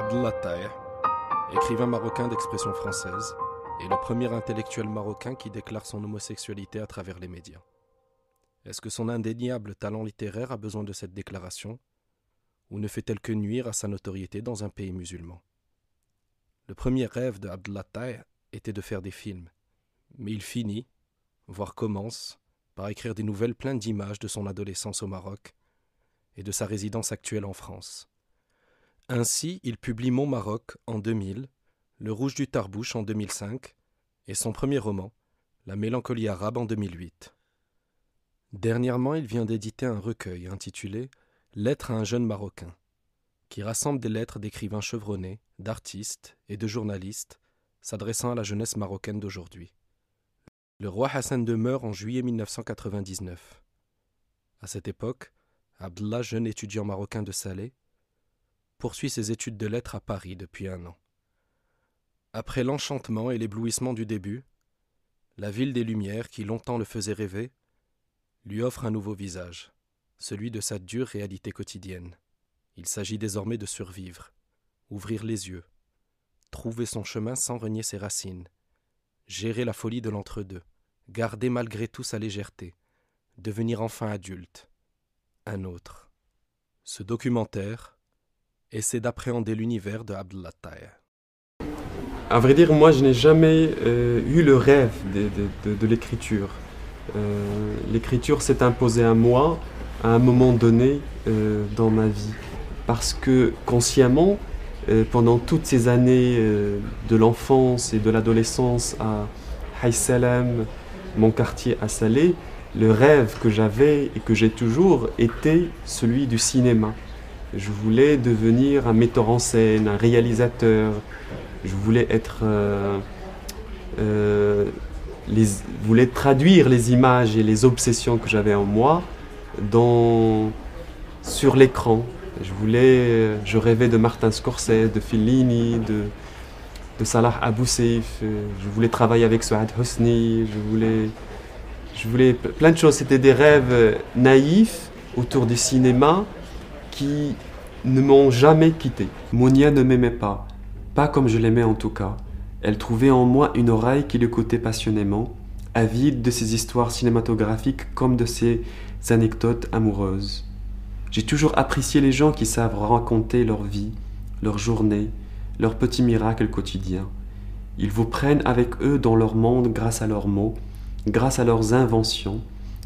Abdellah Taïh, écrivain marocain d'expression française, est le premier intellectuel marocain qui déclare son homosexualité à travers les médias. Est-ce que son indéniable talent littéraire a besoin de cette déclaration, ou ne fait-elle que nuire à sa notoriété dans un pays musulman? Le premier rêve de Abdellah Taïh était de faire des films, mais il finit, voire commence, par écrire des nouvelles pleines d'images de son adolescence au Maroc et de sa résidence actuelle en France. Ainsi, il publie Mon Maroc en 2000, Le Rouge du Tarbouch en 2005 et son premier roman, La Mélancolie arabe en 2008. Dernièrement, il vient d'éditer un recueil intitulé Lettres à un jeune Marocain, qui rassemble des lettres d'écrivains chevronnés, d'artistes et de journalistes s'adressant à la jeunesse marocaine d'aujourd'hui. Le roi Hassan II meurt en juillet 1999. À cette époque, Abdellah, jeune étudiant marocain de Salé, poursuit ses études de lettres à Paris depuis 1 an. Après l'enchantement et l'éblouissement du début, la ville des Lumières, qui longtemps le faisait rêver, lui offre un nouveau visage, celui de sa dure réalité quotidienne. Il s'agit désormais de survivre, ouvrir les yeux, trouver son chemin sans renier ses racines, gérer la folie de l'entre-deux, garder malgré tout sa légèreté, devenir enfin adulte, un autre. Ce documentaire essaie d'appréhender l'univers de Abdellah Taïh. À vrai dire, moi je n'ai jamais eu le rêve de l'écriture. L'écriture s'est imposée à moi à un moment donné dans ma vie. Parce que consciemment, pendant toutes ces années de l'enfance et de l'adolescence à Haï Salam, mon quartier à Salé, le rêve que j'avais et que j'ai toujours était celui du cinéma. Je voulais devenir un metteur en scène, un réalisateur. Je voulais voulais traduire les images et les obsessions que j'avais en moi sur l'écran. Je rêvais de Martin Scorsese, de Fellini, de Salah Abou Seif. Je voulais travailler avec Souad Hosni. Je voulais plein de choses. C'était des rêves naïfs autour du cinéma qui ne m'ont jamais quitté. Mounia ne m'aimait pas comme je l'aimais en tout cas. Elle trouvait en moi une oreille qui l'écoutait passionnément, avide de ses histoires cinématographiques comme de ses anecdotes amoureuses. J'ai toujours apprécié les gens qui savent raconter leur vie, leur journée, leurs petits miracles quotidiens. Ils vous prennent avec eux dans leur monde grâce à leurs mots, grâce à leurs inventions,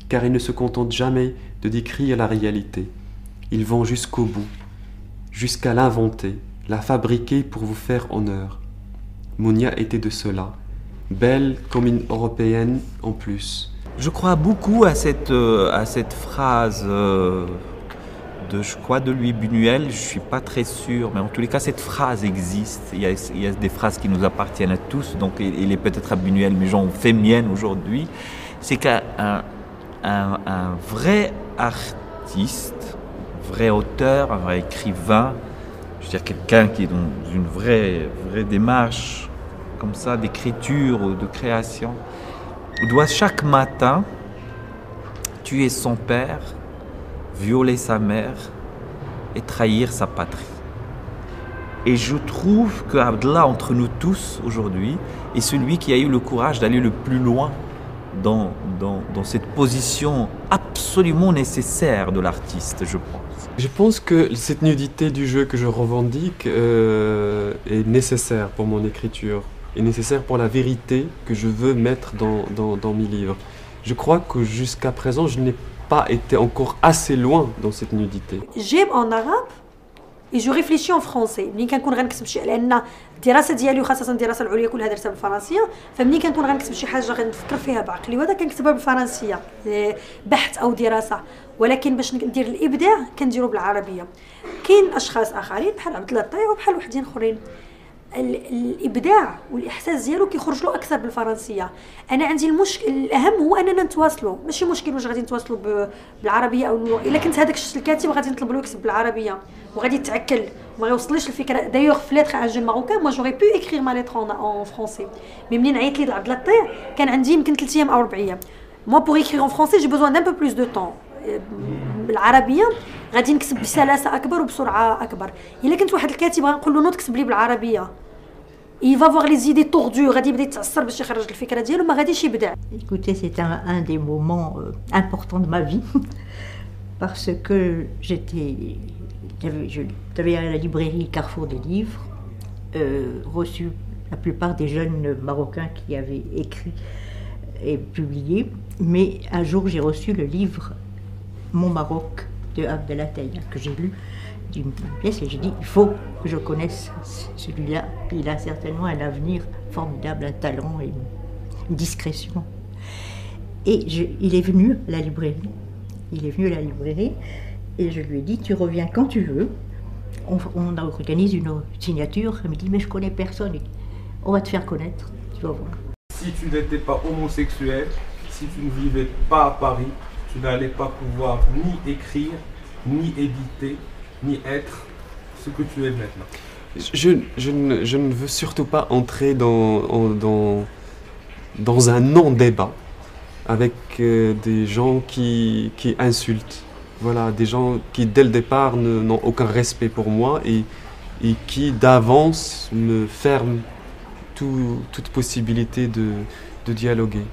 car ils ne se contentent jamais de décrire la réalité. Ils vont jusqu'au bout, jusqu'à l'inventer, la fabriquer pour vous faire honneur. Mounia était de cela, belle comme une Européenne en plus. Je crois beaucoup à cette phrase de Louis Buñuel, je ne suis pas très sûr, mais en tous les cas, cette phrase existe. Il y a des phrases qui nous appartiennent à tous, donc il est peut-être à Buñuel, mais j'en fais mienne aujourd'hui. C'est qu'un vrai artiste, vrai auteur, un vrai écrivain, je veux dire quelqu'un qui est dans une vraie démarche comme ça d'écriture ou de création, doit chaque matin tuer son père, violer sa mère et trahir sa patrie. Et je trouve que Abdellah, entre nous tous aujourd'hui, est celui qui a eu le courage d'aller le plus loin dans cette position absolument nécessaire de l'artiste, je pense. Je pense que cette nudité du jeu que je revendique est nécessaire pour mon écriture, est nécessaire pour la vérité que je veux mettre dans mes livres. Je crois que jusqu'à présent, je n'ai pas été encore assez loin dans cette nudité. J'aime en arabe et je réfléchis en français. ملي كنكون غنكتب شي لان الدراسه ديالي وخاصه الدراسه العليا كلها درتها بالفرنسيه فملي كنكون غنكتب شي حاجه غنفكر فيها بعقلي وهذا كنكتبها بالفرنسيه بحث او دراسه ولكن باش ندير الابداع كنديرو بالعربيه. كاين اشخاص اخرين بحال عبد الله الطيب وبحال وحدين اخرين الابداع والاحساس ديالو كيخرج له اكثر بالفرنسيه. انا عندي المشكل الاهم هو اننا نتواصلوا، ماشي مشكل واش غادي نتواصلوا بالعربيه او اللغه. الا كنت هذاك الشخص الكاتب غادي نطلب له يكتب بالعربيه وغادي يتعكل وما غيوصلش الفكره. دايوغ في ليتر ان جون ماروكان موا جوري بو اكرير ما ليتر ان فرونسي، مي منين عيط لي لعبد اللطيع كان عندي يمكن 3 ايام او 4 ايام. موا بور اكرير ان فرونسي جي بوزوان دان بو بلوس دو طون. بالعربيه غادي نكتب بسلاسه اكبر وبسرعه اكبر. الا كنت واحد الكاتب غنقول له نوض كتب لي بالعربيه، il va voir les idées tordues غادي يبدا يتعصر باش يخرج الفكره ديالو، ما غاديش يبدع. Écoutez, c'est un des moments importants de ma vie parce que j'avais à la librairie Carrefour des Livres reçu la plupart des jeunes Marocains qui avaient écrit et publié, mais un jour j'ai reçu le livre Mon Maroc de Abdallah Taïa que j'ai lu d'une pièce et j'ai dit il faut que je connaisse celui-là, il a certainement un avenir formidable, un talent et une discrétion. Et il est venu à la librairie, et je lui ai dit tu reviens quand tu veux, on organise une signature. Il me dit mais je connais personne, on va te faire connaître, tu vas voir. Si tu n'étais pas homosexuel, si tu ne vivais pas à Paris, tu n'allais pas pouvoir ni écrire, ni éditer, ni être ce que tu es maintenant. Je ne veux surtout pas entrer dans un non-débat avec des gens qui insultent. Voilà, des gens qui dès le départ n'ont aucun respect pour moi et qui d'avance me ferment toute possibilité de dialoguer.